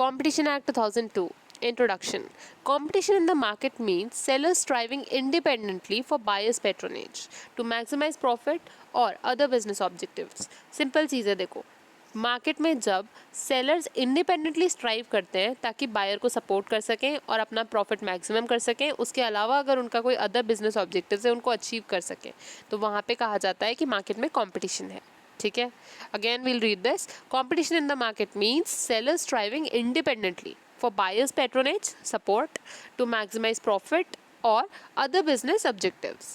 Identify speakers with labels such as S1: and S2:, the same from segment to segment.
S1: Competition Act 2002. Introduction. Competition in the market means sellers striving independently for buyers' patronage to maximize profit or other business objectives. Simple चीज़ है देखो, market में जब sellers independently strive करते हैं ताकि buyer को support कर सकें और अपना प्रॉफिट मैक्सिमम कर सकें, उसके अलावा अगर उनका कोई अदर बिजनेस ऑब्जेक्टिव्स है उनको अचीव कर सकें, तो वहाँ पे कहा जाता है कि मार्केट में कंपटीशन है. ठीक है, again we'll read this. Competition in the market means sellers striving independently for buyers patronage support to maximize profit और other business objectives.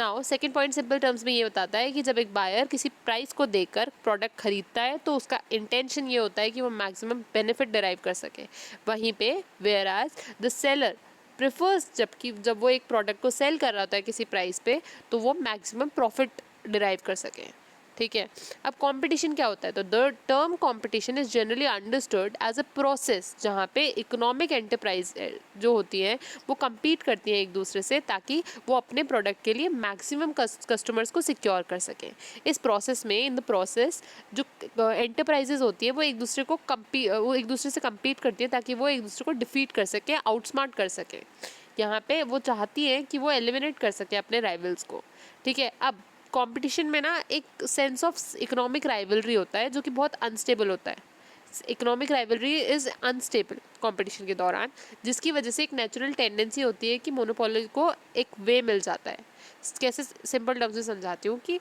S1: Now second point simple terms में ये बताता है कि जब एक बायर किसी प्राइस को देकर प्रोडक्ट खरीदता है तो उसका इंटेंशन ये होता है कि वो मैक्सिमम बेनिफिट डिराइव कर सके. वहीं पे whereas the seller prefers, जबकि जब वो एक प्रोडक्ट को सेल कर रहा होता है किसी प्राइस पे तो वो मैक्सिमम प्रॉफिट डिराइव कर सके. ठीक है, अब कंपटीशन क्या होता है? तो the term competition is generally understood as a process जहाँ पे इकोनॉमिक एंटरप्राइज जो होती हैं वो compete करती हैं एक दूसरे से ताकि वो अपने प्रोडक्ट के लिए मैक्सिमम कस्टमर्स को सिक्योर कर सकें. इस प्रोसेस में, इन द प्रोसेस, जो एंटरप्राइजेज होती है वो एक दूसरे से compete करती है ताकि वो एक दूसरे को डिफीट कर सकें, आउटस्मार्ट कर सकें. यहाँ पे वो चाहती है कि वो एलिमिनेट कर सके अपने राइवल्स को. ठीक है, अब कंपटीशन में ना एक सेंस ऑफ इकोनॉमिक राइवलरी होता है जो कि बहुत अनस्टेबल होता है. Economic rivalry is unstable competition के दौरान, जिसकी वजह से एक नेचुरल टेंडेंसी होती है कि मोनोपोली को एक वे मिल जाता है. कैसे? सिंपल टर्म्स में समझाती हूँ कि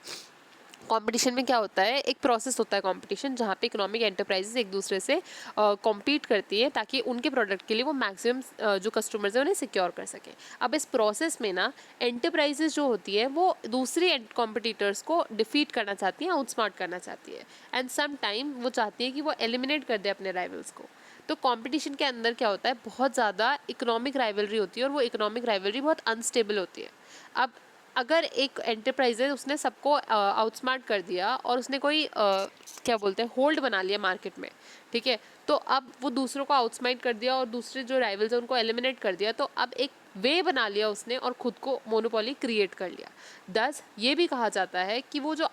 S1: कंपटीशन में क्या होता है, एक प्रोसेस होता है कंपटीशन जहाँ पे इकोनॉमिक एंटरप्राइजेस एक दूसरे से कॉम्पीट करती है ताकि उनके प्रोडक्ट के लिए वो मैक्सिमम जो कस्टमर्स हैं उन्हें सिक्योर कर सकें. अब इस प्रोसेस में ना एंटरप्राइजेस जो होती है वो दूसरी कॉम्पिटिटर्स को डिफीट करना चाहती है, आउटस्मार्ट करना चाहती है, एंड सम टाइम वो चाहती है कि वो एलिमिनेट कर दे अपने राइवल्स को. तो कंपटीशन के अंदर क्या होता है, बहुत ज़्यादा इकोनॉमिक राइवलरी होती है और वो इकोनॉमिक राइवलरी बहुत अनस्टेबल होती है. अब अगर एक एंटरप्राइज है उसने सबको आउटस्मार्ट कर दिया और उसने कोई क्या बोलते हैं होल्ड बना लिया मार्केट में, ठीक है, तो अब वो दूसरों को आउटस्मार्ट कर दिया और दूसरे जो राइवल्स हैं उनको एलिमिनेट कर दिया, तो अब एक वे बना लिया उसने और खुद को मोनोपोली क्रिएट कर लिया. दस ये भी कहा जाता है कि वो जो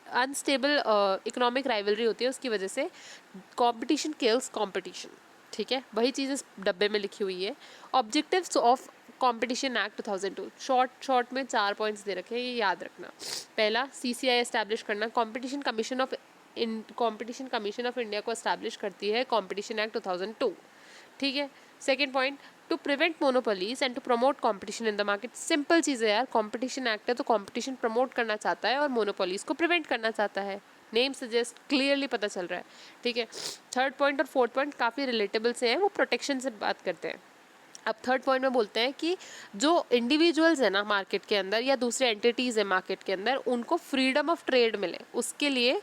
S1: अनस्टेबल इकोनॉमिक राइवलरी होती है उसकी वजह से कॉम्पिटिशन किल्स कॉम्पिटिशन. ठीक है, वही चीज़ इस डब्बे में लिखी हुई है. Objectives of competition act 2002 short में 4 पॉइंट्स दे रखे हैं, ये याद रखना. पहला, CCI एस्टैब्लिश करना. कंपटीशन कमीशन ऑफ इंडिया को एस्टैब्लिश करती है कंपटीशन एक्ट 2002. ठीक है. Second point, to prevent monopolies and to promote competition in the market. Simple चीज़ है यार, कंपटीशन एक्ट है तो कंपटीशन प्रमोट करना चाहता है और मोनोपोलीज को प्रिवेंट करना चाहता है. नेम सजेस्ट, क्लियरली पता चल रहा है. ठीक है. थर्ड पॉइंट और फोर्थ पॉइंट काफ़ी रिलेटेबल से हैं, वो प्रोटेक्शन से बात करते हैं. अब थर्ड पॉइंट में बोलते हैं कि जो इंडिविजुअल्स है ना मार्केट के अंदर या दूसरे एंटिटीज़ है मार्केट के अंदर, उनको फ्रीडम ऑफ ट्रेड मिले, उसके लिए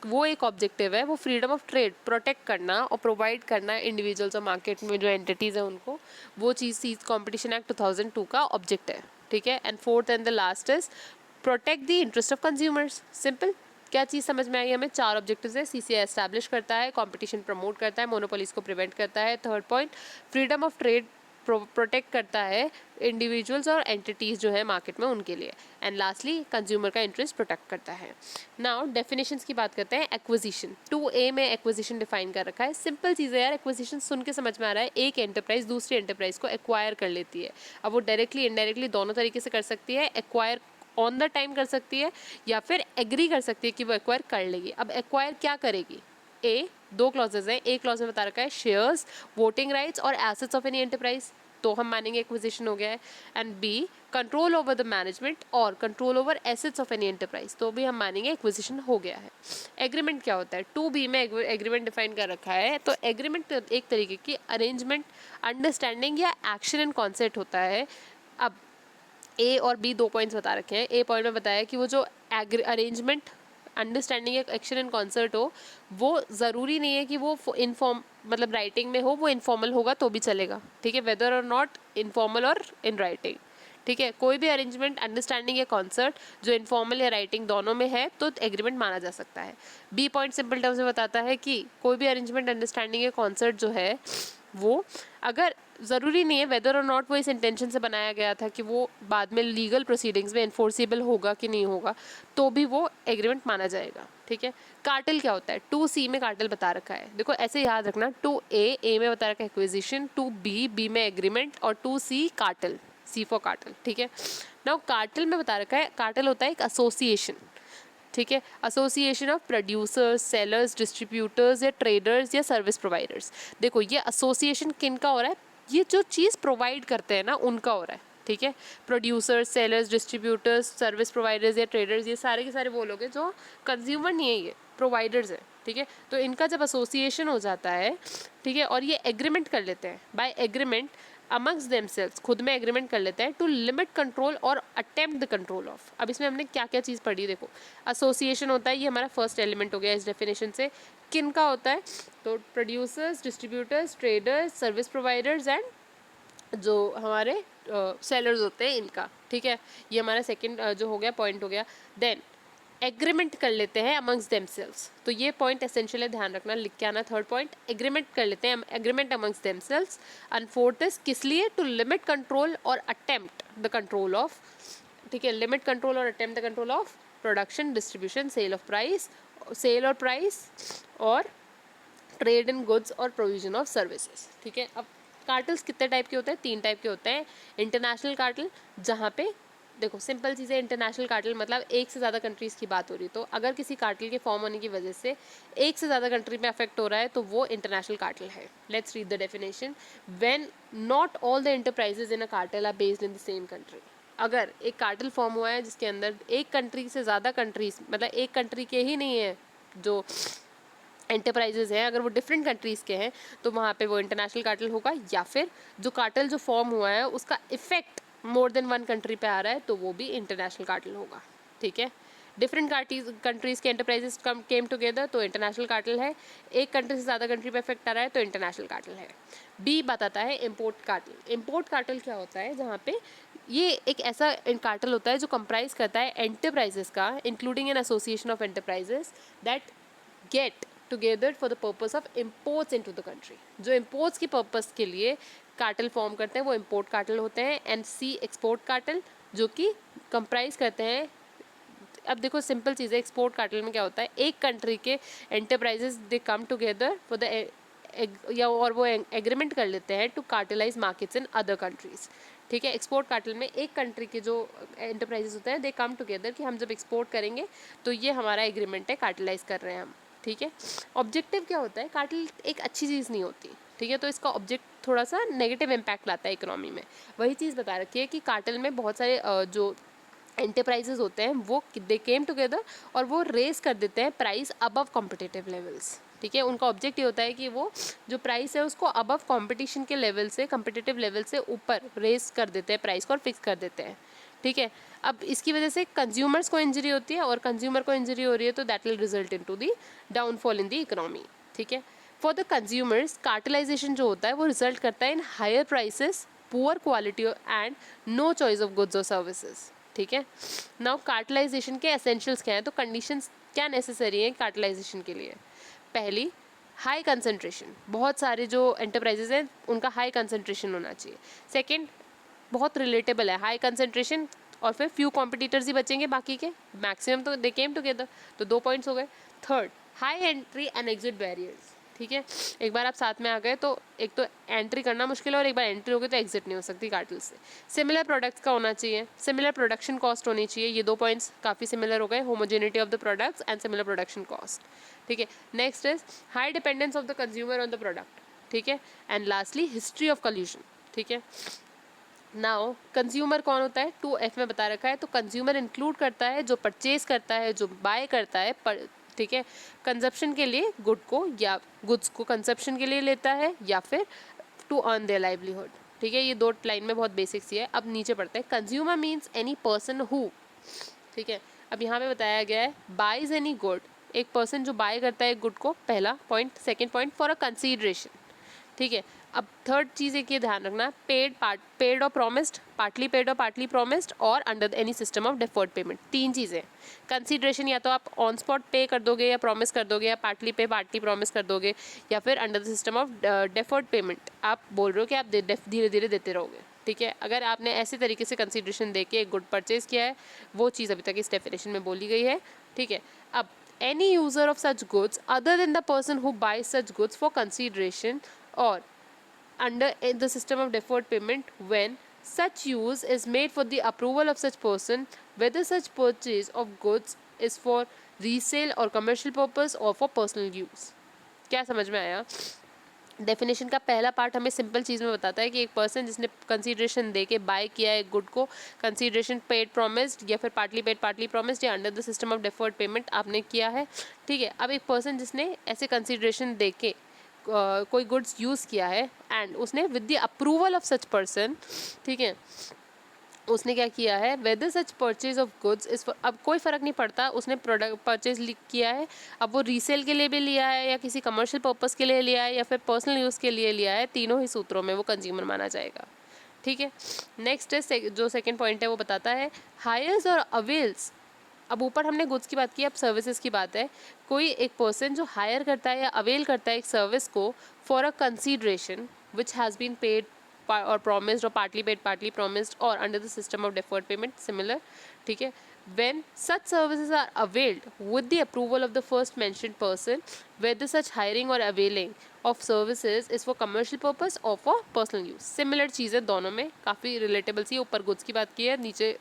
S1: वो एक ऑब्जेक्टिव है, वो फ्रीडम ऑफ ट्रेड प्रोटेक्ट करना और प्रोवाइड करना इंडिविजुअल्स और मार्केट में जो एंटिटीज़ हैं उनको, वो चीज़ कंपटीशन एक्ट 2002 का ऑब्जेक्ट है. ठीक है. And fourth and the last is protect the interest of consumers. Simple. क्या चीज़ समझ में आई हमें? 4 ऑब्जेक्टिव्स है. CCI एस्टैब्लिश करता है, कंपटीशन प्रमोट करता है, मोनोपोलीज को प्रिवेंट करता है. Third point, freedom of trade protect करता है इंडिविजुअल्स और एंटिटीज़ जो है मार्केट में उनके लिए. एंड लास्टली, कंज्यूमर का इंटरेस्ट प्रोटेक्ट करता है. नाउ डेफिनेशंस की बात करते हैं. एक्विजिशन 2A में एक्विजिशन डिफाइन कर रखा है. सिंपल चीज़ है यार, एक्विजिशन सुन के समझ में आ रहा है, एक एंटरप्राइज दूसरी एंटरप्राइज को एक्वायर कर लेती है. अब वो डायरेक्टली इनडायरेक्टली दोनों तरीके से कर सकती है. एक्वायर ऑन द टाइम कर सकती है या फिर एग्री कर सकती है कि वो एक्वायर कर लेगी. अब एक्वायर क्या करेगी? ए, 2 क्लॉजेज हैं. एक क्लॉज में बता रखा है शेयर्स, वोटिंग राइट्स और एसेट्स ऑफ एनी एंटरप्राइज, तो हम मानेंगे एक्विजिशन हो गया है. And B, control over the management और control over assets of any enterprise, तो भी हम मानेंगे एक्विजिशन हो गया है. एग्रीमेंट क्या होता है? 2B में एग्रीमेंट डिफाइन कर रखा है. तो एग्रीमेंट एक तरीके की अरेंजमेंट, अंडरस्टैंडिंग या एक्शन इन कॉन्सेप्ट होता है. अब A और B 2 पॉइंट्स बता रखे हैं. A पॉइंट में बताया कि वो जो अरेंजमेंट, अंडरस्टैंडिंग या एक्शन इन कॉन्सर्ट हो, वो ज़रूरी नहीं है कि वो मतलब राइटिंग में हो, वो इनफॉर्मल होगा तो भी चलेगा. ठीक है, वेदर और नॉट इनफॉर्मल और इन राइटिंग. ठीक है, कोई भी अरेंजमेंट, अंडरस्टैंडिंग या कॉन्सर्ट जो इनफॉर्मल या राइटिंग दोनों में है तो एग्रीमेंट माना जा सकता है. B पॉइंट सिंपल टर्म्स में बताता है कि कोई भी अरेंजमेंट, अंडरस्टैंडिंग या कॉन्सर्ट जो है वो अगर ज़रूरी नहीं है वेदर और नॉट वो इस इंटेंशन से बनाया गया था कि वो बाद में लीगल प्रोसीडिंग्स में इन्फोर्सिबल होगा कि नहीं होगा, तो भी वो एग्रीमेंट माना जाएगा। ठीक है, कार्टेल क्या होता है, 2C में कार्टेल बता रखा है, देखो ऐसे याद रखना, 2A में बता रखा है एक्विजिशन, 2B में एग्रीमेंट और 2C cartel, C for cartel. ठीक है, नाउ कार्टेल में बता रखा है, कार्टेल होता है एक एसोसिएशन। ठीक है, association of producers, sellers, distributors या ट्रेडर्स या सर्विस प्रोवाइडर्स। देखो ये एसोसिएशन किन का हो रहा है, ये जो चीज़ प्रोवाइड करते हैं ना उनका हो रहा है। ठीक है, producers, sellers, distributors, service providers या ट्रेडर्स, ये सारे के सारे वो लोग हैं जो कंज्यूमर नहीं है, ये प्रोवाइडर्स है। ठीक है, तो इनका जब एसोसिएशन हो जाता है, ठीक है, और ये एग्रीमेंट कर लेते हैं, बाय एग्रीमेंट अमंग्स देमसेल्व्स, खुद में एग्रीमेंट कर लेते हैं टू लिमिट कंट्रोल और अटेम्प्ट द कंट्रोल ऑफ। अब इसमें हमने क्या क्या चीज़ पढ़ी, देखो एसोसिएशन होता है, ये हमारा फर्स्ट एलिमेंट हो गया इस डेफिनेशन से। किन का होता है, तो producers, distributors, traders, service providers and जो हमारे सेलर्स होते हैं इनका। ठीक है, ये हमारा सेकंड जो हो गया पॉइंट हो गया। देन एग्रीमेंट कर लेते हैं अमंग्स देमसेल्व्स, तो ये पॉइंट एसेंशियल है, ध्यान रखना, लिख के आना। थर्ड पॉइंट, एग्रीमेंट कर लेते हैं, agreement amongst themselves. And fourth is किस लिए, टू लिमिट कंट्रोल और अटेम्प्ट द कंट्रोल ऑफ। ठीक है, लिमिट कंट्रोल और attempt the control of production, distribution, sale और प्राइस और ट्रेड इन गुड्स और प्रोविजन ऑफ सर्विसेज। ठीक है, अब कार्टल्स कितने टाइप के होते हैं, 3 टाइप के होते हैं। इंटरनेशनल कार्टल, जहाँ पे देखो सिंपल चीज़ है, इंटरनेशनल कार्टल मतलब एक से ज़्यादा कंट्रीज़ की बात हो रही, तो अगर किसी कार्टल के फॉर्म होने की वजह से एक से ज़्यादा कंट्री में अफेक्ट हो रहा है तो वो इंटरनेशनल कार्टल है। Let's read the definition. When not all the enterprises in a cartel are based in the same country. अगर एक कार्टल फॉर्म हुआ है जिसके अंदर एक कंट्री से ज़्यादा कंट्रीज, मतलब एक कंट्री के ही नहीं है जो एंटरप्राइजेज हैं, अगर वो डिफरेंट कंट्रीज़ के हैं तो वहाँ पे वो इंटरनेशनल कार्टल होगा। या फिर जो कार्टल जो फॉर्म हुआ है उसका effect more than one country पे आ रहा है तो वो भी इंटरनेशनल कार्टल होगा। ठीक है, डिफरेंट कंट्रीज़ के एंटरप्राइजेज केम टुगेदर तो इंटरनेशनल कार्टल है। एक कंट्री से ज़्यादा कंट्री पे इफेक्ट आ रहा है तो इंटरनेशनल कार्टल है। बी बताता है इम्पोर्ट कार्टल। इम्पोर्ट कार्टल क्या होता है, जहाँ पे ये एक ऐसा कार्टल होता है जो कंप्राइज करता है एंटरप्राइजेस का, including an association of enterprises that get together for the purpose of imports into the country. जो इम्पोर्ट्स की पर्पस के लिए कार्टल फॉर्म करते हैं वो इम्पोर्ट कार्टल होते हैं। एंड सी एक्सपोर्ट कार्टल, जो कि कंप्राइज करते हैं, अब देखो सिंपल चीज़ है, एक्सपोर्ट कार्टल में क्या होता है, एक कंट्री के enterprises they come together for the या और वो एग्रीमेंट कर लेते हैं to cartelise markets in other countries. ठीक है, एक्सपोर्ट कार्टल में एक कंट्री के जो एंटरप्राइजेस होते हैं दे कम टुगेदर कि हम जब एक्सपोर्ट करेंगे तो ये हमारा एग्रीमेंट है, कार्टलाइज कर रहे हैं हम। ठीक है, ऑब्जेक्टिव क्या होता है, कार्टल एक अच्छी चीज़ नहीं होती। ठीक है, तो इसका ऑब्जेक्ट थोड़ा सा नेगेटिव इम्पैक्ट लाता है इकोनॉमी में। वही चीज़ बता रखी है कि कार्टल में बहुत सारे जो एंटरप्राइजेज होते हैं वो दे केम टुगेदर और वो रेस कर देते हैं प्राइस अबव कॉम्पिटिटिव लेवल्स। ठीक है, उनका ऑब्जेक्ट ये होता है कि वो जो प्राइस है उसको अबव कंपटीशन के लेवल से, कॉम्पिटिटिव लेवल से ऊपर रेस कर देते हैं प्राइस को और फिक्स कर देते हैं। ठीक है, अब इसकी वजह से कंज्यूमर्स को इंजरी होती है और कंज्यूमर को इंजरी हो रही है तो that will result into the downfall in the economy. ठीक है, फॉर द कंज्यूमर्स कार्टलाइजेशन जो होता है वो रिजल्ट करता है in higher prices, poor quality and no choice of goods और सर्विसेज। ठीक है, नाउ कार्टलाइजेशन के एसेंशियल्स क्या हैं, तो कंडीशंस क्या नेसेसरी हैं कार्टलाइजेशन के लिए। पहली, हाई कंसंट्रेशन, बहुत सारे जो एंटरप्राइजेज हैं उनका हाई कंसंट्रेशन होना चाहिए। सेकंड, बहुत रिलेटेबल है, हाई कंसंट्रेशन और फिर फ्यू कॉम्पिटिटर्स ही बचेंगे, बाकी के मैक्सिमम तो दे केम टुगेदर, तो 2 पॉइंट्स हो गए। Third, high entry and exit barriers. ठीक है, एक बार आप साथ में आ गए तो एक तो एंट्री करना मुश्किल है और एक बार एंट्री हो गई तो एग्जिट नहीं हो सकती कार्टल से। सिमिलर प्रोडक्ट्स का होना चाहिए, सिमिलर प्रोडक्शन कॉस्ट होनी चाहिए, ये 2 पॉइंट्स काफ़ी सिमिलर हो गए, homogeneity of the products and similar production cost. ठीक है, next is high dependence of the consumer on the product. ठीक है, एंड लास्टली हिस्ट्री ऑफ कल्यूशन। ठीक है, नाउ कंज्यूमर कौन होता है, 2F में बता रखा है, तो कंज्यूमर इंक्लूड करता है जो परचेज करता है, जो बाय करता है ठीक है, कंजप्शन के लिए गुड को या गुड्स को कंजप्शन के लिए लेता है या फिर टू अर्न देयर लाइवलीहुड। ठीक है, ये 2 लाइन में बहुत बेसिक्स ही है। अब नीचे पढ़ते हैं, consumer means any person who. ठीक है, अब यहाँ पे बताया गया है बाइज एनी गुड, एक पर्सन जो बाय करता है गुड को, पहला point. Second point, for a consideration. ठीक है, अब थर्ड चीज़ एक ये ध्यान रखना, पेड और प्रॉमिस्ड, पार्टली पेड और पार्टली प्रॉमिस्ड, और under any system of deferred payment. तीन चीज़ें, कंसीडरेशन या तो आप ऑन स्पॉट पे कर दोगे या प्रॉमिस कर दोगे, या पार्टली पे पार्टली प्रॉमिस कर दोगे, या फिर under the system of deferred payment आप बोल रहे हो कि आप धीरे धीरे देते रहोगे। ठीक है, अगर आपने ऐसे तरीके से कंसीडरेशन दे के एक गुड परचेज किया है, वो चीज़ अभी तक इस डेफिनेशन में बोली गई है। ठीक है, अब any user of such goods other than the person who buys such goods for consideration or under the system of deferred payment, when such use is made for the approval of such person, whether such purchase of goods is for resale or commercial purpose or for personal use। क्या समझ में आया? Definition का पहला part हमें simple चीज़ में बताता है कि एक पर्सन जिसने कंसीडरेशन दे के बाय किया है गुड को, कंसीडरेशन पेड प्रॉमिस्ड या फिर पार्टली पेड पार्टली प्रॉमिस्ड या under the system of deferred payment आपने किया है। ठीक है, अब एक पर्सन जिसने ऐसे कंसीडरेशन दे के कोई गुड्स यूज़ किया है एंड उसने with the approval of such person, ठीक है, उसने क्या किया है, whether such purchase of goods is, अब कोई फ़र्क नहीं पड़ता उसने प्रोडक्ट परचेज किया है, अब वो रीसेल के लिए भी लिया है या किसी कमर्शियल पर्पज़ के लिए लिया है या फिर पर्सनल यूज़ के लिए लिया है, तीनों ही सूत्रों में वो कंज्यूमर माना जाएगा। ठीक है, नेक्स्ट है जो सेकेंड पॉइंट है वो बताता है हायर्स और अवेल्स। अब ऊपर हमने गुड्स की बात की, अब सर्विसेज की बात है। कोई एक पर्सन जो हायर करता है या अवेल करता है एक सर्विस को for a consideration which has been paid और promised or partly paid partly promised or under the system of deferred payment similar। ठीक है, when such services are availed with the approval of the first mentioned person, whether such hiring or availing of services is for commercial purpose or for personal use। similar चीज़ें दोनों में काफ़ी relatable सी, ऊपर goods की बात की है, नीचे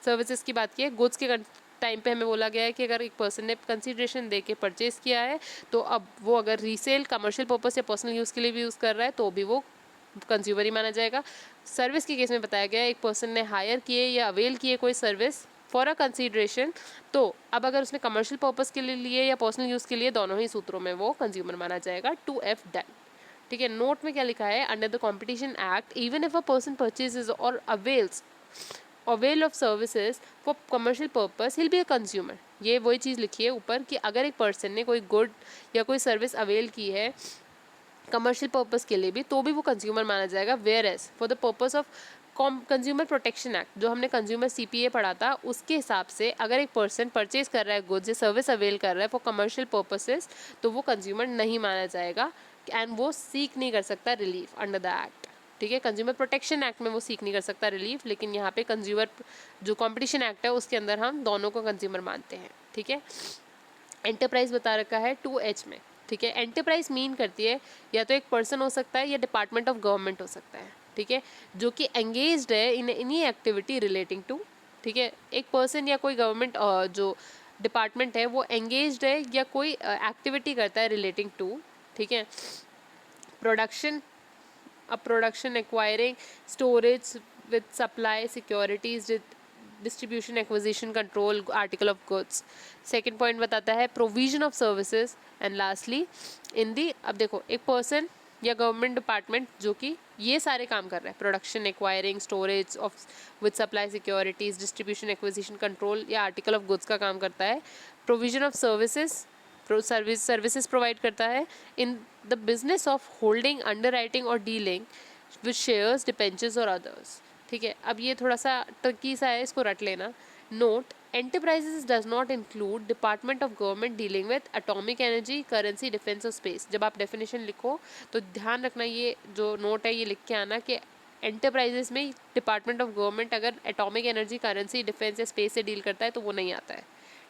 S1: services की बात की है। goods के टाइम पे हमें बोला गया है कि अगर एक पर्सन ने कंसीडरेशन दे के परचेज किया है तो अब वो अगर रीसेल कमर्शियल पर्पस या पर्सनल यूज़ के लिए भी यूज़ कर रहा है तो भी वो कंज्यूमर ही माना जाएगा। सर्विस के केस में बताया गया है एक पर्सन ने हायर किए या अवेल किए कोई सर्विस फॉर अ कंसीडरेशन, तो अब अगर उसने कमर्शियल पर्पस के लिए लिए या पर्सनल यूज़ के लिए, दोनों ही सूत्रों में वो कंज्यूमर माना जाएगा। 2F done. ठीक है, नोट में क्या लिखा है, under the competition act even if a person purchases और avails avail of services for commercial purpose he'll be a consumer. ये वही चीज़ लिखी है ऊपर कि अगर एक पर्सन ने कोई गुड या कोई सर्विस अवेल की है कमर्शियल पर्पस के लिए भी तो भी वो कंज्यूमर माना जाएगा। Whereas for the purpose of consumer protection act जो हमने कंज्यूमर CPA पढ़ा था उसके हिसाब से अगर एक पर्सन परचेज कर रहा है गुड्स या सर्विस अवेल कर रहा है फॉर कमर्शियल पर्पसेस तो वो कंज्यूमर नहीं माना जाएगा एंड वो सीक नहीं कर सकता रिलीफ अंडर द एक्ट। ठीक है, कंज्यूमर प्रोटेक्शन एक्ट में वो सीक नहीं कर सकता रिलीफ, लेकिन यहाँ पे कंज्यूमर जो कॉम्पिटिशन एक्ट है उसके अंदर हम दोनों को कंज्यूमर मानते हैं। ठीक है, एंटरप्राइज बता रखा है 2H में। ठीक है, एंटरप्राइज मीन करती है या तो एक पर्सन हो सकता है या डिपार्टमेंट ऑफ गवर्नमेंट हो सकता है। ठीक है, जो कि एंगेज्ड है in any activity relating to. ठीक है, एक पर्सन या कोई गवर्नमेंट जो डिपार्टमेंट है वो एंगेज्ड है या कोई एक्टिविटी करता है रिलेटिंग टू, ठीक है, production production acquiring storage with supply securities distribution acquisition control article of goods. Second point बताता है provision of services and lastly in the, अब देखो एक पर्सन या गवर्नमेंट डिपार्टमेंट जो कि ये सारे काम कर रहा है, production acquiring storage of with supply securities distribution acquisition control या आर्टिकल ऑफ गुड्स का काम करता है। प्रोविजन ऑफ सर्विसेज प्रोवाइड करता है in the business of holding under writing और डीलिंग विद शेयर्स डिपेंचर्स और अदर्स। ठीक है, अब ये थोड़ा सा ट्रिकी सा है, इसको रट लेना। Note, enterprises does not include department of government dealing with atomic energy currency defence और स्पेस। जब आप डेफिनेशन लिखो तो ध्यान रखना ये जो नोट है ये लिख के आना कि एंटरप्राइजेज में डिपार्टमेंट ऑफ गवर्नमेंट अगर एटॉमिक एनर्जी करेंसी डिफेंस या स्पेस से डील करता है तो वो नहीं आता है।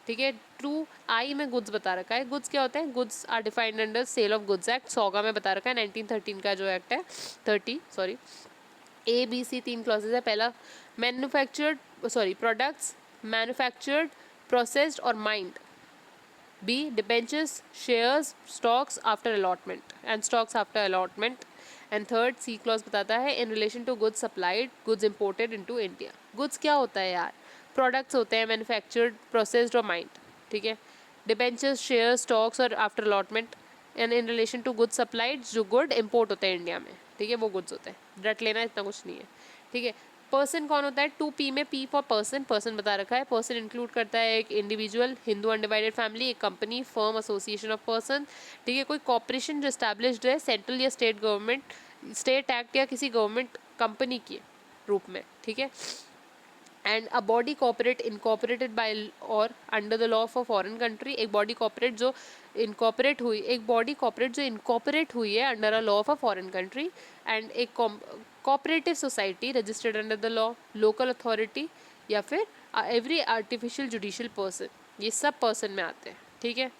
S1: ठीक है, 2I में गुड्स बता रखा है। गुड्स क्या होता है, goods are defined under sale of goods act, सोगा में बता रखा है 1913 का जो एक्ट है 30 सॉरी ABC 3 क्लॉजेज है। पहला प्रोडक्ट्स मैन्युफैक्चर्ड प्रोसेस्ड और mined. B debentures shares stocks after allotment and stocks after allotment and third C clause बताता है in relation to goods supplied goods imported into India. Goods क्या होता है यार, products होते हैं मैन्युफैक्चर्ड प्रोसेस्ड और माइंड। ठीक है, डिबेंचर्स शेयर स्टॉक्स और after allotment and in relation to goods supplied जो गुड इम्पोर्ट होते हैं इंडिया में। ठीक है, वो गुड्स होते हैं, रट लेना, इतना कुछ नहीं है। ठीक है, पर्सन कौन होता है, 2P में P फॉर पर्सन, पर्सन बता रखा है। पर्सन इंक्लूड करता है एक इंडिविजुअल, हिंदू अनडिवाइडेड फैमिली, एक company, firm, association of person, ठीक है, कोई कॉर्पोरेशन जो एस्टैब्लिश्ड है सेंट्रल या स्टेट गवर्नमेंट, स्टेट एक्ट या किसी गवर्नमेंट कंपनी के रूप में, ठीक है। And a body corporate incorporated by और under the law of a foreign country, एक बॉडी कॉर्पोरेट जो इनकॉर्पोरेट हुई, एक बॉडी कॉर्पोरेट जो इनकॉर्पोरेट हुई है under a law of a foreign country, and एक cooperative society registered under the law, local authority, या फिर एवरी आर्टिफिशियल जुडिशियल पर्सन, ये सब पर्सन में आते हैं, ठीक है।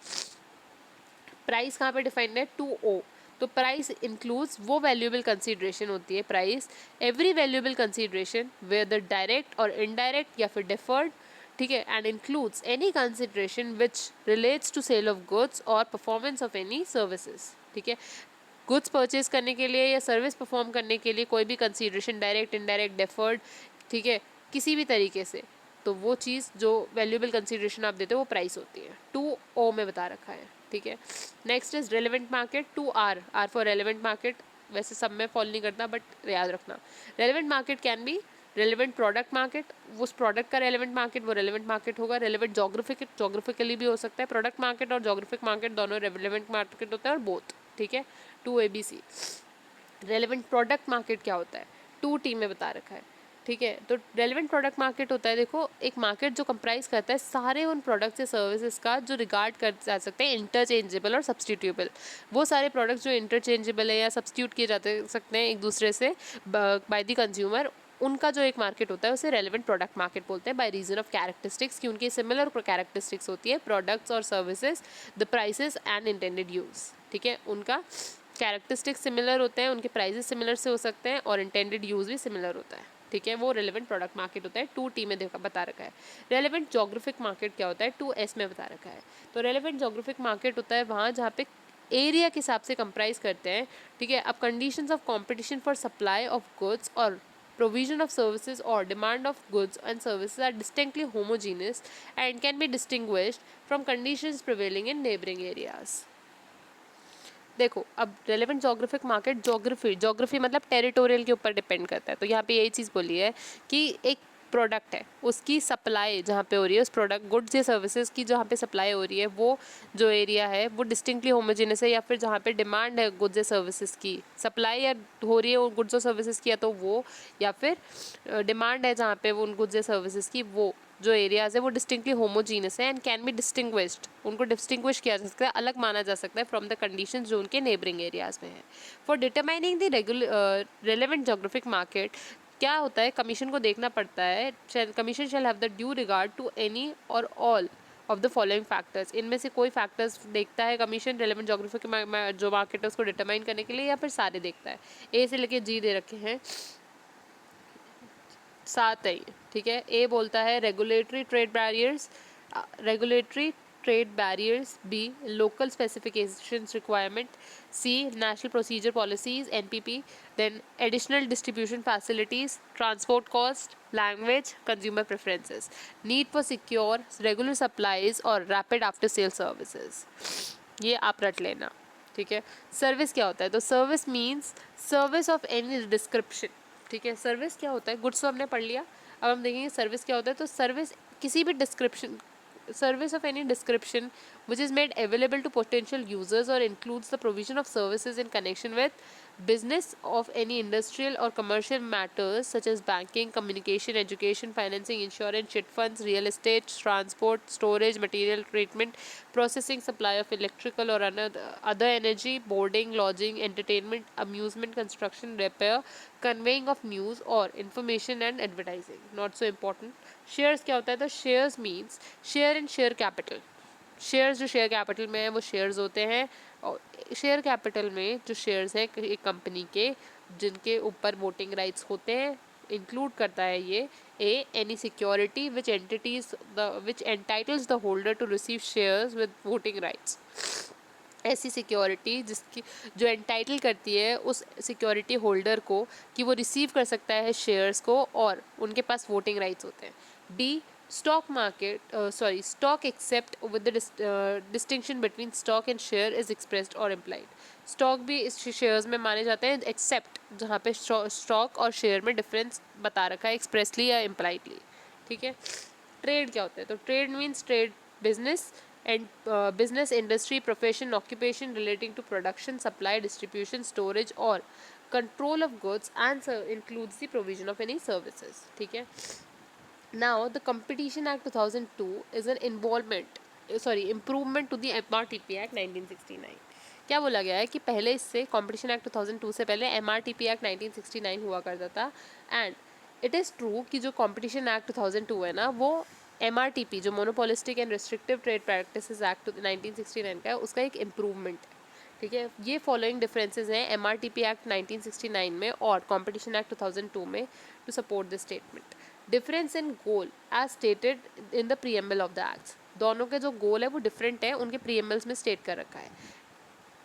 S1: प्राइस कहाँ पे डिफाइंड है, 2O। तो प्राइस इंक्लूड्स वो वैल्यूएबल कंसीडरेशन होती है, price every valuable consideration whether direct और इनडायरेक्ट या फिर डिफर्ड, ठीक है, and includes any consideration which relates to sale of goods और परफॉर्मेंस ऑफ एनी सर्विसेज, ठीक है। गुड्स परचेज करने के लिए या सर्विस परफॉर्म करने के लिए कोई भी कंसीडरेशन डायरेक्ट, इनडायरेक्ट, डिफर्ड, ठीक है, किसी भी तरीके से, तो वो चीज़ जो वैल्यूएबल कंसीडरेशन आप देते हो वो प्राइस होती है, 2O में बता रखा है, ठीक है। Next is relevant market, 2R, R for relevant market, वैसे सब में फॉलो नहीं करता बट याद रखना। Relevant market can be relevant product market, उस प्रोडक्ट का रेलेवेंट मार्केट वो रेलेवेंट मार्केट होगा। रेलेवेंट जोग्राफिकली भी हो सकता है, प्रोडक्ट मार्केट और जोग्राफिक मार्केट दोनों रेलेवेंट मार्केट होता है, और बोथ, ठीक है, 2ABC। रेलेवेंट प्रोडक्ट मार्केट क्या होता है, 2T में बता रखा है, ठीक है। तो रेलेवेंट प्रोडक्ट मार्केट होता है, देखो, एक मार्केट जो कंप्राइज करता है सारे उन प्रोडक्ट्स या सर्विसेज का जो रिगार्ड कर जा सकते हैं इंटरचेंजेबल और सब्सटीट्यूबल, वो सारे प्रोडक्ट्स जो इंटरचेंजेबल है या सब्सटीट्यूट किए जाते सकते हैं एक दूसरे से बाय द कंज्यूमर, उनका जो एक मार्केट होता है उसे रेलेवेंट प्रोडक्ट मार्केट बोलते हैं, बाय रीजन ऑफ कैरेक्टरिस्टिक्स, कि उनकी सिमिलर कैरेक्टरिस्टिक्स होती है, प्रोडक्ट्स और services, the prices and intended use, ठीक है, उनका कैरेक्टरिस्टिक्स सिमिलर होते हैं, उनके प्राइसेस सिमिलर से हो सकते हैं और इंटेंडेड यूज भी सिमिलर होता है, ठीक है, वो रेलेवेंट प्रोडक्ट मार्केट होता है, 2T में देखा बता रखा है। रेलेवेंट जोग्राफिक मार्केट क्या होता है, 2S में बता रखा है। तो रेलेवेंट जोग्राफिक मार्केट होता है वहाँ जहाँ पे एरिया के हिसाब से कंप्राइज करते हैं, ठीक है। अब conditions of competition for supply of goods और provision of services or demand of goods and services are distinctly homogeneous and can be distinguished from conditions prevailing in neighboring areas. देखो, अब रेलेवेंट जोग्राफिक मार्केट, जोग्राफी मतलब territorial के ऊपर depend करता है, तो यहाँ पे यही चीज़ बोली है कि एक प्रोडक्ट है, उसकी सप्लाई जहाँ पे हो रही है, उस प्रोडक्ट गुड्स या सर्विसेज की जहाँ पे सप्लाई हो रही है, वो जो एरिया है वो डिस्टिंक्टली होमोजेनस है, या फिर जहाँ पे डिमांड है गुड्स या सर्विसेज की, सप्लाई या हो रही है गुड्स और सर्विसेज की, या तो वो, या फिर डिमांड है जहाँ पे वो उन गुड्स या सर्विसेज की, वो जो एरियाज है वो डिस्टिंक्टली होमोजीनस है एंड कैन बी डिस्टिंग्विश्ड, उनको डिस्टिंग्विश किया जा सकता है, अलग माना जा सकता है फ्रॉम द कंडीशंस जो उनके नेबरिंग एरियाज में है। For determining the relevant geographic market क्या होता है, कमीशन को देखना पड़ता है, commission shall have the due regard to any और all of the following factors, इनमें से कोई फैक्टर्स देखता है कमीशन रेलेवेंट जोग्राफिक जो मार्केट है उसको डिटरमाइन करने के लिए, या फिर सारे देखता है। ए से लेके जी दे रखे हैं, 7 है, ठीक है। ए बोलता है regulatory trade barriers, B local specifications requirement, C national procedure policies NPP, then additional distribution facilities, transport cost, language, consumer preferences, need for secure regular supplies और रैपिड आफ्टर सेल सर्विसेज। ये आप रट लेना, ठीक है। Service क्या होता है, तो service means service of any description, ठीक है। सर्विस क्या होता है, गुड्स तो हमने पढ़ लिया, अब हम देखेंगे सर्विस क्या होता है। तो सर्विस किसी भी description, service of any description which is made available to potential users or includes the provision of services in connection with business of any industrial or commercial matters such as banking, communication, education, financing, insurance, chit funds, real estate, transport, storage, material treatment, processing, supply of electrical or other energy, boarding, lodging, entertainment, amusement, construction, repair, conveying of news or information and advertising. Not so important. Shares क्या होता है, तो shares means share in share capital, shares जो share capital में है वो shares होते हैं, और शेयर कैपिटल में जो शेयर्स हैं एक कंपनी के जिनके ऊपर वोटिंग राइट्स होते हैं, इंक्लूड करता है ये a any security which entitles the holder to receive shares with voting rights, ऐसी सिक्योरिटी जिसकी जो एंटाइटल करती है उस सिक्योरिटी होल्डर को कि वो रिसीव कर सकता है शेयर्स को और उनके पास वोटिंग राइट्स होते हैं। D stock market stock except with the distinction between stock and share is expressed और इम्प्लाइड, स्टॉक भी इस शेयर्स में माने जाते हैं एक्सेप्ट जहाँ पे स्टॉक और शेयर में डिफरेंस बता रखा है एक्सप्रेसली या इम्प्लाइडली, ठीक है। ट्रेड क्या होता है, तो trade means trade business and business industry profession occupation relating to production supply distribution storage और control of goods and includes the provision of any services, ठीक है। Now, the Competition Act 2002 is an improvement to the MRTP Act 1969. क्या बोला गया है कि पहले इससे कॉम्पिटिशन एक्ट 2002 से पहले MRTP एक्ट 1969 हुआ करता था, एंड इट इज़ ट्रू कि जो कॉम्पिटिशन एक्ट 2002 है ना, वो MRTP जो monopolistic and restrictive trade practices act 1969 का है, उसका एक इम्प्रूवमेंट है, ठीक है। ये फॉलोइंग डिफरेंसेस हैं MRTP एक्ट 1969 में और कॉम्पिटिशन एक्ट 2002 में to support this statement. Difference in goal as stated in the preamble of the acts, दोनों के जो गोल है वो डिफरेंट है, उनके प्रीएम्बल्स में स्टेट कर रखा है।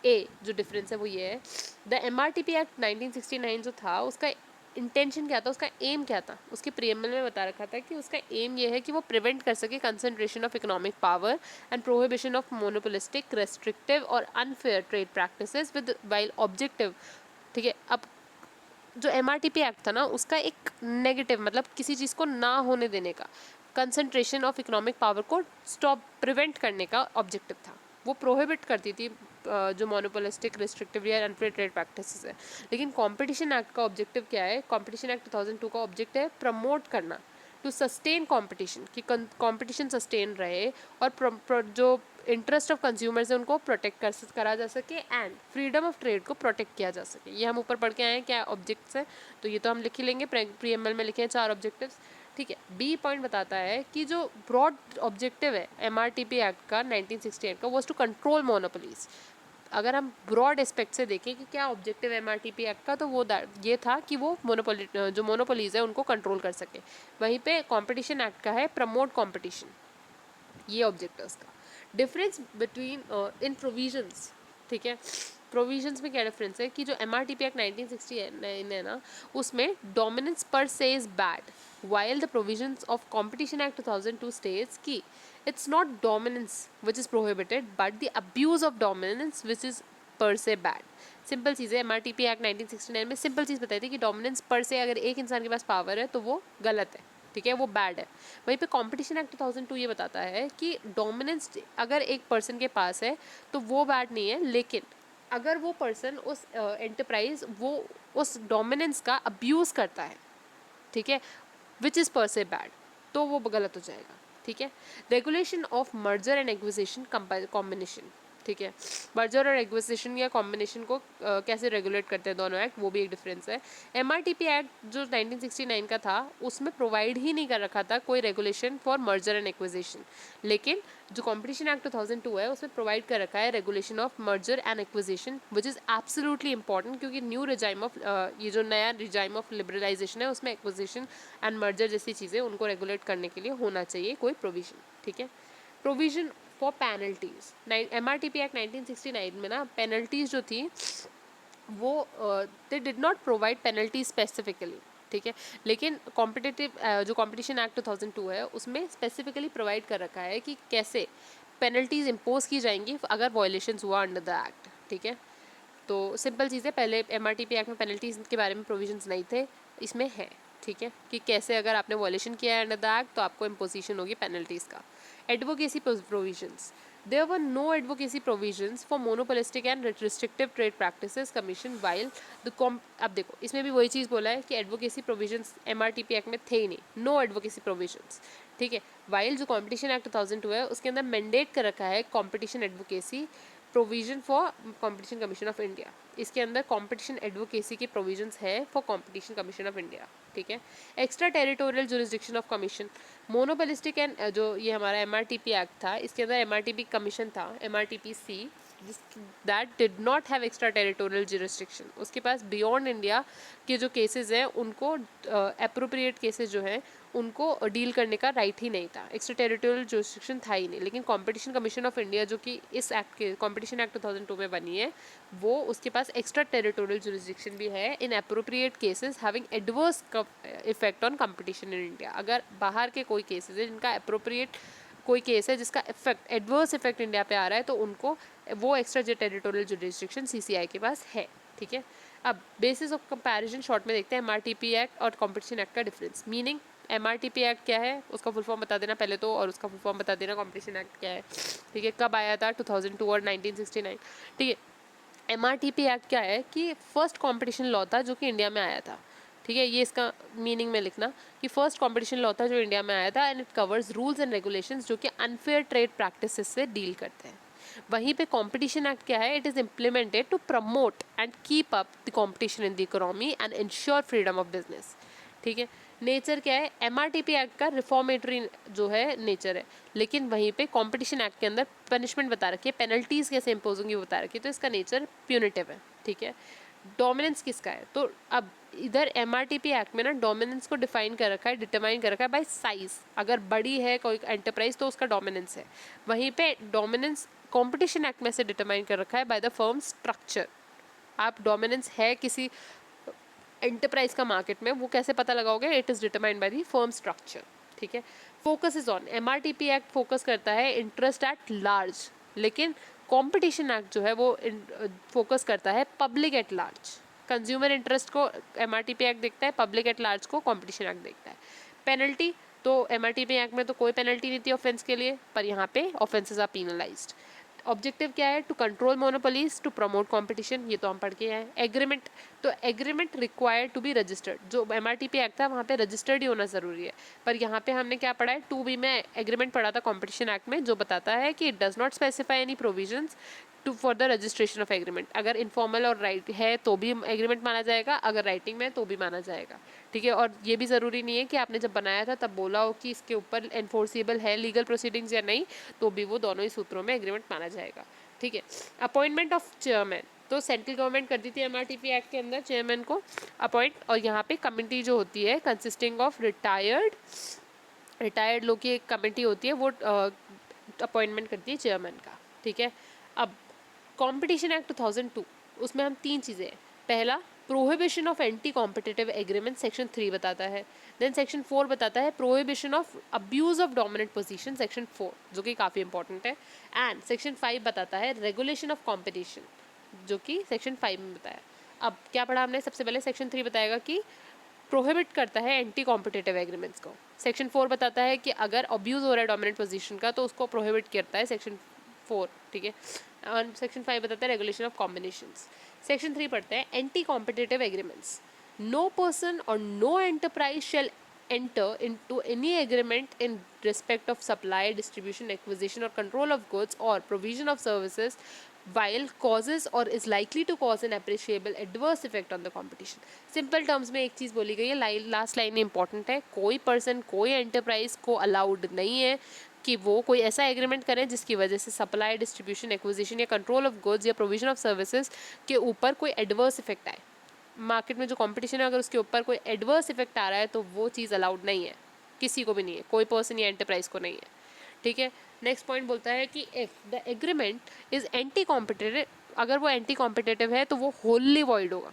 S1: ए जो डिफरेंस है वो ये है, द MRTP एक्ट 1969 जो था उसका इंटेंशन क्या था, उसका एम क्या था, उसके प्रीएम्बल में बता रखा था कि उसका एम ये है कि वो प्रिवेंट कर सके concentration of economic power and prohibition of monopolistic restrictive और unfair trade practices with while objective, ठीक है। अब जो MRTP एक्ट था ना, उसका एक नेगेटिव मतलब किसी चीज़ को ना होने देने का, कंसंट्रेशन ऑफ इकोनॉमिक पावर को स्टॉप प्रिवेंट करने का ऑब्जेक्टिव था। वो प्रोहिबिट करती थी जो मोनोपोलिस्टिक रिस्ट्रिक्टिव या अनफेयर ट्रेड प्रैक्टिसेस है। लेकिन कॉम्पिटिशन एक्ट का ऑब्जेक्टिव क्या है, कॉम्पिटिशन एक्ट 2002 का ऑब्जेक्टिव है प्रमोट करना, टू सस्टेन कॉम्पिटिशन, कि कॉम्पिटिशन सस्टेन रहे और जो इंटरेस्ट ऑफ कंज्यूमर्स है उनको प्रोटेक्ट करा जा सके एंड फ्रीडम ऑफ ट्रेड को प्रोटेक्ट किया जा सके। ये हम ऊपर पढ़ के आए हैं क्या ऑब्जेक्ट्स हैं, तो ये तो हम लिख ही लेंगे, प्रीएम्बल में लिखे हैं 4 ऑब्जेक्टिव्स, ठीक है। बी पॉइंट बताता है कि जो ब्रॉड ऑब्जेक्टिव है MRTP एक्ट का 1968 का, वो टू कंट्रोल मोनोपोलीज। अगर हम ब्रॉड एस्पेक्ट से देखें कि क्या ऑब्जेक्टिव MRTP एक्ट का, तो वो ये था कि वो जो मोनोपोलीज है उनको कंट्रोल कर सके। वहीं पे कॉम्पिटिशन एक्ट का है प्रमोट कॉम्पिटिशन, ये ऑब्जेक्टिव उसका। डिफरेंस बिटवीन इन प्रोविजंस, ठीक है। प्रोविजंस में क्या डिफरेंस है कि जो MRTP एक्ट 1969 है ना, उसमें डोमिनेंस पर से is bad, while the provisions of Competition Act 2002 states कि it's not dominance which is prohibited but the abuse of dominance which is per se bad। Simple चीज़ है, MRTP एक्ट 1969 में simple चीज़ बताई थी कि डोमिनेंस पर से अगर एक इंसान के पास पावर है तो वो गलत है, ठीक है, वो बैड है। वहीं पे कॉम्पिटिशन एक्ट 2002 ये बताता है कि डोमिनेंस अगर एक पर्सन के पास है तो वो बैड नहीं है, लेकिन अगर वो पर्सन उस एंटरप्राइज वो उस डोमिनेंस का अब्यूज़ करता है, ठीक है, विच इज़ पर से बैड, तो वो गलत हो जाएगा, ठीक है। Regulation of merger and acquisition combination, ठीक है। मर्जर और एक्विजिशन या कॉम्बिनेशन को कैसे रेगुलेट करते हैं दोनों एक्ट, वो भी एक डिफरेंस है। MRTP एक्ट जो 1969 का था उसमें प्रोवाइड ही नहीं कर रखा था कोई regulation for merger and acquisition, लेकिन जो कॉम्पिटिशन एक्ट 2002 है उसमें प्रोवाइड कर रखा है regulation of merger and acquisition, which is absolutely important, क्योंकि न्यू रिजाइम ऑफ ये जो नया रिजाइम ऑफ लिबरलाइजेशन है उसमें एक्विजिशन एंड मर्जर जैसी चीज़ें उनको रेगुलेट करने के लिए होना चाहिए कोई प्रोविजन, ठीक है। Provision for penalties, MRTP act 1969 में ना पेनल्टीज जो थी वो they did not provide penalty specifically, ठीक है, लेकिन कॉम्पिटिटिव जो कॉम्पिटिशन एक्ट 2002 है उसमें स्पेसिफिकली प्रोवाइड कर रखा है कि कैसे पेनल्टीज इम्पोज की जाएंगी अगर वायलेशंस हुआ अंडर द एक्ट, ठीक है। तो सिंपल चीज़ है, पहले MRTP एक्ट में पेनल्टीज के बारे में प्रोविजंस नहीं थे, इसमें है, ठीक है, कि कैसे अगर आपने वायलेशन किया है अंडर द एक्ट तो आपको इम्पोजिशन होगी पेनल्टीज़ का। Advocacy provisions, there were no advocacy provisions for monopolistic and restrictive trade practices commission while the अब देखो इसमें भी वही चीज़ बोला है कि advocacy provisions MRTP एक्ट में थे ही नहीं, no advocacy provisions, ठीक है। while जो competition act 2002 है उसके अंदर mandate कर रखा है competition advocacy provision for competition commission of India, इसके अंदर कॉम्पिटिशन एडवोकेसी के प्रोविजंस है for competition commission of India, ठीक है। Extra territorial jurisdiction of commission, monopolistic and जो ये हमारा MRTP एक्ट था इसके अंदर MRTP कमीशन था MRTPC that did not have extra territorial jurisdiction, उसके पास बियॉन्ड इंडिया के जो केसेस हैं उनको एप्रोप्रिएट केसेस जो हैं उनको डील करने का राइट ही नहीं था, एक्स्ट्रा टेरिटोरियल जुरिस्डिक्शन था ही नहीं। लेकिन कॉम्पिटिशन कमीशन ऑफ इंडिया जो कि इस एक्ट के कॉम्पिटिशन एक्ट 2002 में बनी है वो उसके पास एक्स्ट्रा टेरिटोरियल जुरिस्डिक्शन भी है इन appropriate cases having adverse effect on competition in India. अगर बाहर के कोई केसेस है जिनका एप्रोप्रिएट कोई केस है जिसका इफेक्ट एडवर्स इफेक्ट इंडिया पे आ रहा है तो उनको वो एक्स्ट्रा टेरिटोरियल जुरिस्डिक्शन CCI के पास है, ठीक है। अब बेसिस ऑफ कंपैरिजन शॉर्ट में देखते हैं MRTP एक्ट और कॉम्पिटिशन एक्ट का डिफरेंस। मीनिंग MRTP एक्ट क्या है उसका फुल फॉर्म बता देना पहले तो, और उसका फुल फॉर्म बता देना कॉम्पिटिशन एक्ट क्या है, ठीक है। कब आया था? 2002 और 1969, ठीक है। MRTP एक्ट क्या है कि फर्स्ट कॉम्पिटिशन लॉ था जो कि इंडिया में आया था, ठीक है। ये इसका मीनिंग में लिखना कि फर्स्ट कॉम्पिटिशन लॉ था जो इंडिया में आया था, and it covers rules and regulations जो कि अनफेयर ट्रेड प्रैक्टिसेस से डील करते हैं। वहीं पे कंपटीशन एक्ट क्या है? It is implemented to promote and keep up the competition in the economy and ensure freedom of business, ठीक है। नेचर क्या है? MRTP एक्ट का रिफॉर्मेटरी जो है नेचर है, लेकिन वहीं पे कंपटीशन एक्ट के अंदर पनिशमेंट बता रखी है, पेनल्टीज कैसे इम्पोज होंगी बता रखी है, तो इसका नेचर प्यूनिटिव है, ठीक है। डोमिनेंस किसका है? तो अब इधर MRTP एक्ट में ना डोमिनेंस को डिफाइन कर रखा है, डिटरमाइन कर रखा है बाय साइज। अगर बड़ी है कोई एंटरप्राइज तो उसका डोमिनेंस है। वहीं पे डोमिनेंस कंपटीशन एक्ट में से डिटरमाइन कर रखा है बाय द फर्म स्ट्रक्चर। आप डोमिनेंस है किसी एंटरप्राइज का मार्केट में, वो कैसे पता लगाओगे? It is determined by the firm structure, ठीक है। Focus is on, MRTP act focus करता है इंटरेस्ट एट लार्ज, लेकिन कंपटीशन एक्ट जो है वो फोकस करता है public at large. Consumer interest को MRTP एक्ट देखता है, पब्लिक एट लार्ज को कंपटीशन एक्ट देखता है। पेनल्टी तो MRTP एक्ट में तो कोई पेनल्टी नहीं थी ऑफेंस के लिए, पर यहाँ पे ऑफेंसेस आर पीनलाइज्ड। ऑब्जेक्टिव क्या है? To control monopolies, to promote competition, ये तो हम पढ़ के आए। एग्रीमेंट, तो agreement required to be registered, जो MRTP एक्ट था वहाँ पे रजिस्टर्ड ही होना ज़रूरी है, पर यहाँ पे हमने क्या पढ़ा है? 2B में एग्रीमेंट पढ़ा था कॉम्पिटिशन एक्ट में, जो बताता है कि it does not specify any provisions to for the registration of agreement. अगर इनफॉर्मल और राइट है तो भी एग्रीमेंट माना जाएगा, अगर राइटिंग में है तो भी माना जाएगा, ठीक है। और ये भी ज़रूरी नहीं है कि आपने जब बनाया था तब बोला हो कि इसके ऊपर एनफोर्सेबल है लीगल प्रोसीडिंग्स या नहीं, तो भी वो दोनों ही सूत्रों में एग्रीमेंट माना जाएगा, ठीक है। अपॉइंटमेंट ऑफ चेयरमैन, तो सेंट्रल गवर्नमेंट करती थी MRTP एक्ट के अंदर चेयरमैन को अपॉइंट, और यहाँ पे कमेटी जो होती है कंसिस्टिंग ऑफ रिटायर्ड लोग की एक कमेटी होती है, वो अपॉइंटमेंट करती है चेयरमैन का, ठीक है। अब कंपटीशन एक्ट 2002, उसमें हम 3 चीज़ें हैं। पहला, prohibition of anti competitive agreement, section 3 बताता है। देन सेक्शन 4 बताता है prohibition of abuse of dominant position, section 4, जो कि काफ़ी इंपॉर्टेंट है। एंड सेक्शन 5 बताता है रेगुलेशन ऑफ कॉम्पिटिशन, जो कि सेक्शन 5 में बताया। अब क्या पढ़ा हमने? सबसे पहले सेक्शन 3 बताएगा कि प्रोहिबिट करता है एंटी कॉम्पिटिटिव एग्रीमेंट्स को। सेक्शन 4 बताता है कि अगर अब्यूज़ हो रहा है डोमिनेंट पोजीशन का तो उसको प्रोहिबिट करता है सेक्शन 4, ठीक है। और सेक्शन 5 बताता है रेगुलेशन ऑफ कॉम्बिनेशंस। सेक्शन 3 पढ़ते हैं anti competitive agreements. No person और no enterprise shall enter into any agreement in respect of supply, distribution, acquisition or control of goods or provision of services while causes or is likely to cause an appreciable adverse effect on the competition. Simple terms में एक चीज़ बोली गई है, last line important है, कोई person कोई enterprise को allowed नहीं है कि वो कोई ऐसा एग्रीमेंट करें जिसकी वजह से सप्लाई, डिस्ट्रीब्यूशन, एक्विजिशन या कंट्रोल ऑफ गुड्स या प्रोविजन ऑफ सर्विसेज के ऊपर कोई एडवर्स इफेक्ट आए। मार्केट में जो कंपटीशन है अगर उसके ऊपर कोई एडवर्स इफेक्ट आ रहा है तो वो चीज़ अलाउड नहीं है, किसी को भी नहीं है, कोई पर्सन या एंटरप्राइज को नहीं है, ठीक है। नेक्स्ट पॉइंट बोलता है कि if the agreement is anti competitive, अगर वो एंटी कॉम्पिटिटिव है तो वो होली वॉइड होगा,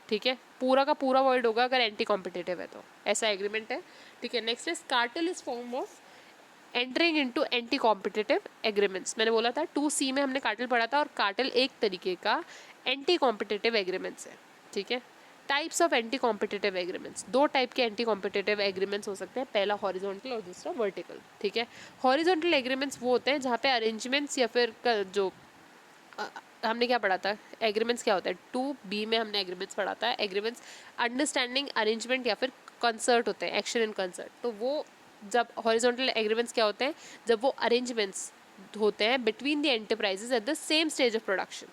S1: ठीक है, पूरा का पूरा वॉइड होगा अगर एंटी कॉम्पिटिटिव है तो, ऐसा एग्रीमेंट है, ठीक है। Next is cartel is form of entering into anti competitive agreements. मैंने बोला था 2C में हमने कार्टेल पढ़ा था, और कार्टेल एक तरीके का एंटी कॉम्पिटिटिव एग्रीमेंट्स है, ठीक है। Types of anti competitive agreements, 2 type के एंटी कॉम्पिटिटिव एग्रीमेंट्स हो सकते हैं, पहला हॉरिजॉन्टल और दूसरा वर्टिकल, ठीक है। हॉरिजॉन्टल एग्रीमेंट्स वो होते हैं जहाँ पे अरेंजमेंट्स या फिर जो हमने क्या पढ़ा था, एग्रीमेंट्स क्या होता है, 2B में हमने एग्रीमेंट्स पढ़ा था, एग्रीमेंट्स अंडरस्टैंडिंग, अरेंजमेंट या फिर कंसर्ट होते हैं, एक्शन इन कंसर्ट। तो वो जब हॉरिजॉन्टल एग्रीमेंट्स क्या होते हैं, जब वो अरेंजमेंट्स होते हैं between the enterprises at the same stage of production.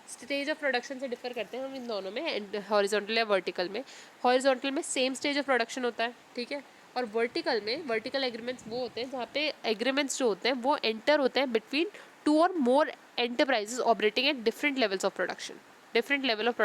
S1: Stage of production से डिफर करते हैं हम इन दोनों में, हॉरिजॉन्टल या वर्टिकल में। हॉरिजॉन्टल में सेम स्टेज ऑफ प्रोडक्शन होता है, ठीक है, और वर्टिकल में वर्टिकल एग्रीमेंट्स वो होते हैं जहाँ पे एग्रीमेंट्स जो होते हैं वो एंटर होते हैं बिटवीन 2 और more enterprises operating at different levels of production, different level of